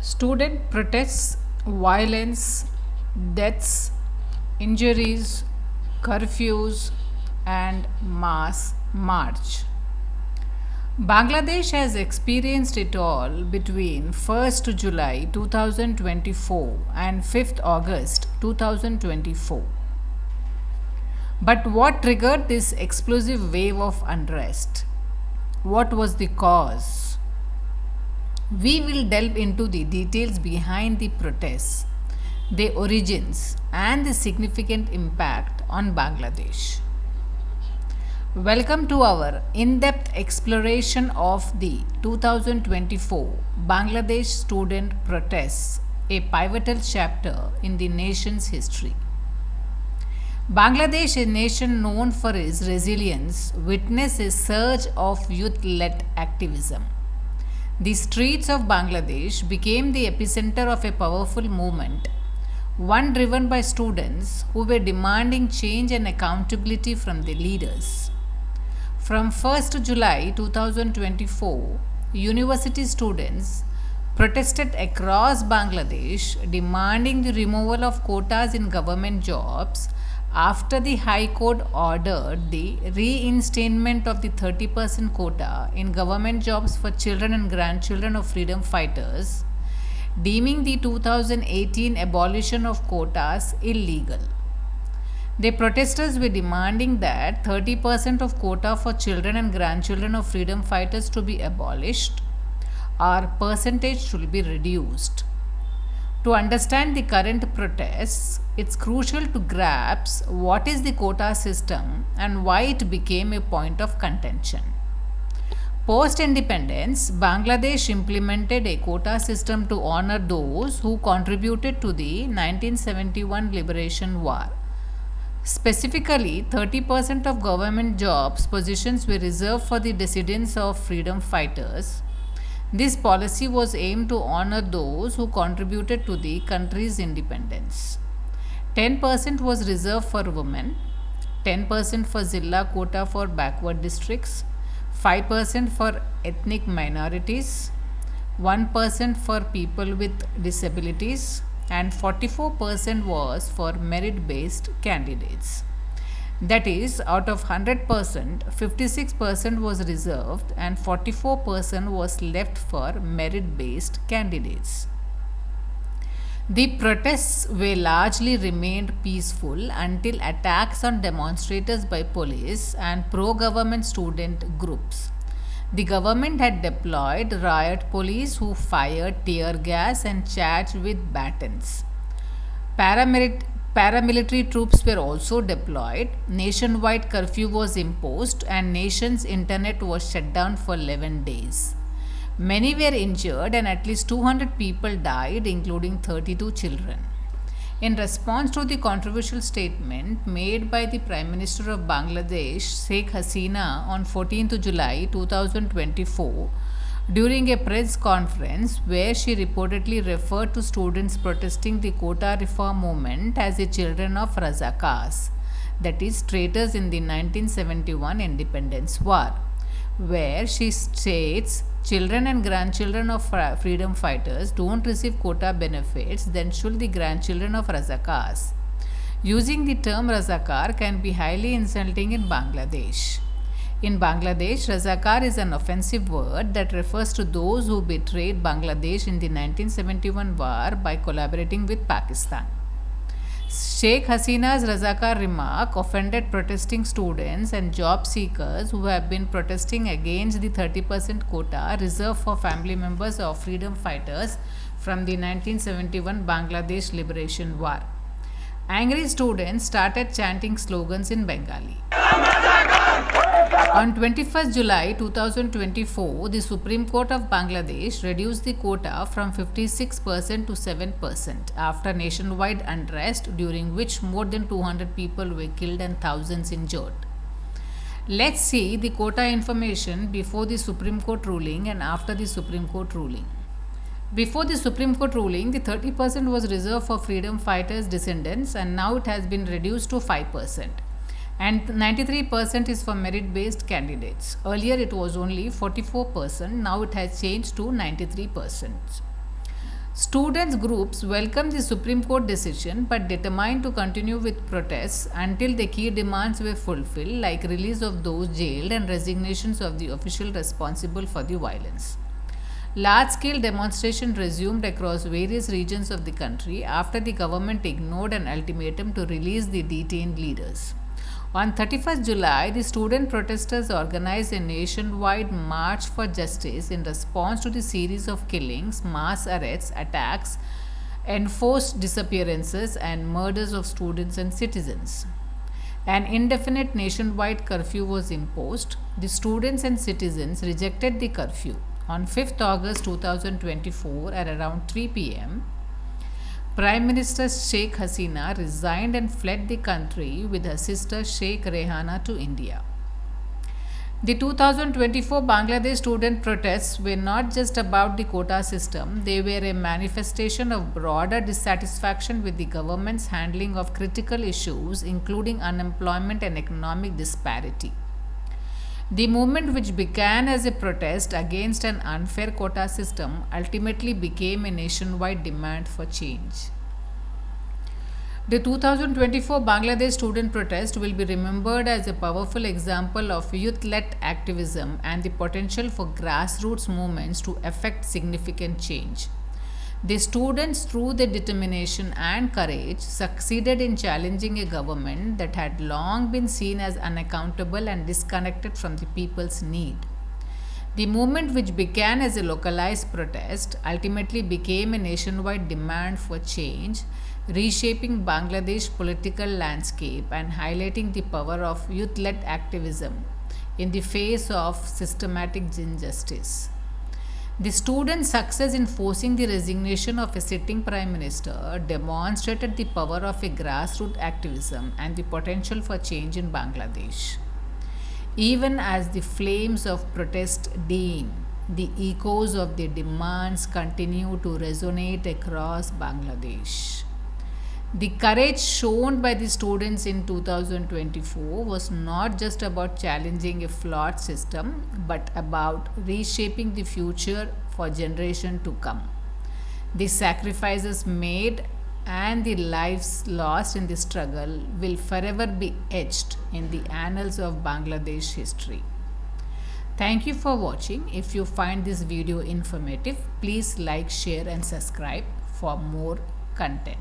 Student protests, violence, deaths, injuries, curfews, and mass march. Bangladesh has experienced it all between 1st July 2024 and 5th August 2024. But what triggered this explosive wave of unrest? What was the cause? We will delve into the details behind the protests, their origins, and the significant impact on Bangladesh. Welcome to our in depth exploration of the 2024 Bangladesh student protests, a pivotal chapter in the nation's history. Bangladesh, a nation known for its resilience, witnessed a surge of youth led activism. The streets of Bangladesh became the epicenter of a powerful movement, one driven by students who were demanding change and accountability from the leaders. From 1st July 2024, university students protested across Bangladesh demanding the removal of quotas in government jobs after the High Court ordered the reinstatement of the 30% quota in government jobs for children and grandchildren of freedom fighters, deeming the 2018 abolition of quotas illegal. The protesters were demanding that 30% of quota for children and grandchildren of freedom fighters to be abolished or percentage should be reduced. To understand the current protests, it's crucial to grasp what is the quota system and why it became a point of contention. Post-independence, Bangladesh implemented a quota system to honor those who contributed to the 1971 Liberation War. Specifically, 30% of government jobs positions were reserved for the descendants of freedom fighters. This policy was aimed to honor those who contributed to the country's independence. 10% was reserved for women, 10% for Zilla quota for backward districts, 5% for ethnic minorities, 1% for people with disabilities, and 44% was for merit-based candidates. That is, out of 100%, 56% was reserved and 44% was left for merit-based candidates. The protests were largely remained peaceful until attacks on demonstrators by police and pro-government student groups. The government had deployed riot police who fired tear gas and charged with batons. Paramilitary troops were also deployed. Nationwide curfew was imposed and nation's internet was shut down for 11 days. Many were injured and at least 200 people died, including 32 children. In response to the controversial statement made by the Prime Minister of Bangladesh, Sheikh Hasina, on 14th July 2024, during a press conference where she reportedly referred to students protesting the quota reform movement as the children of Razakars, that is, traitors in the 1971 independence war, where she states, children and grandchildren of freedom fighters don't receive quota benefits, then should the grandchildren of Razakars. Using the term Razakar can be highly insulting in Bangladesh. In Bangladesh, Razakar is an offensive word that refers to those who betrayed Bangladesh in the 1971 war by collaborating with Pakistan. Sheikh Hasina's Razakar remark offended protesting students and job seekers who have been protesting against the 30% quota reserved for family members of freedom fighters from the 1971 Bangladesh Liberation War. Angry students started chanting slogans in Bengali. On 21st July 2024, the Supreme Court of Bangladesh reduced the quota from 56% to 7% after nationwide unrest during which more than 200 people were killed and thousands injured. Let's see the quota information before the Supreme Court ruling and after the Supreme Court ruling. Before the Supreme Court ruling, the 30% was reserved for freedom fighters' descendants and now it has been reduced to 5%. And 93% is for merit-based candidates. Earlier it was only 44%, now it has changed to 93%. Students groups welcomed the Supreme Court decision but determined to continue with protests until the key demands were fulfilled, like release of those jailed and resignations of the official responsible for the violence. Large-scale demonstrations resumed across various regions of the country after the government ignored an ultimatum to release the detained leaders. On 31st July, the student protesters organized a nationwide march for justice in response to the series of killings, mass arrests, attacks, enforced disappearances, and murders of students and citizens. An indefinite nationwide curfew was imposed. The students and citizens rejected the curfew. On 5th August 2024 at around 3 pm, Prime Minister Sheikh Hasina resigned and fled the country with her sister Sheikh Rehana to India. The 2024 Bangladesh student protests were not just about the quota system, they were a manifestation of broader dissatisfaction with the government's handling of critical issues, including unemployment and economic disparity. The movement, which began as a protest against an unfair quota system, ultimately became a nationwide demand for change. The 2024 Bangladesh student protest will be remembered as a powerful example of youth-led activism and the potential for grassroots movements to effect significant change. The students, through their determination and courage, succeeded in challenging a government that had long been seen as unaccountable and disconnected from the people's need. The movement, which began as a localized protest, ultimately became a nationwide demand for change, reshaping Bangladesh's political landscape and highlighting the power of youth-led activism in the face of systematic injustice. The students' success in forcing the resignation of a sitting prime minister demonstrated the power of a grassroots activism and the potential for change in Bangladesh. Even as the flames of protest dim, the echoes of their demands continue to resonate across Bangladesh. The courage shown by the students in 2024 was not just about challenging a flawed system, but about reshaping the future for generations to come. The sacrifices made and the lives lost in the struggle will forever be etched in the annals of Bangladesh history. Thank you for watching. If you find this video informative, please like, share and subscribe for more content.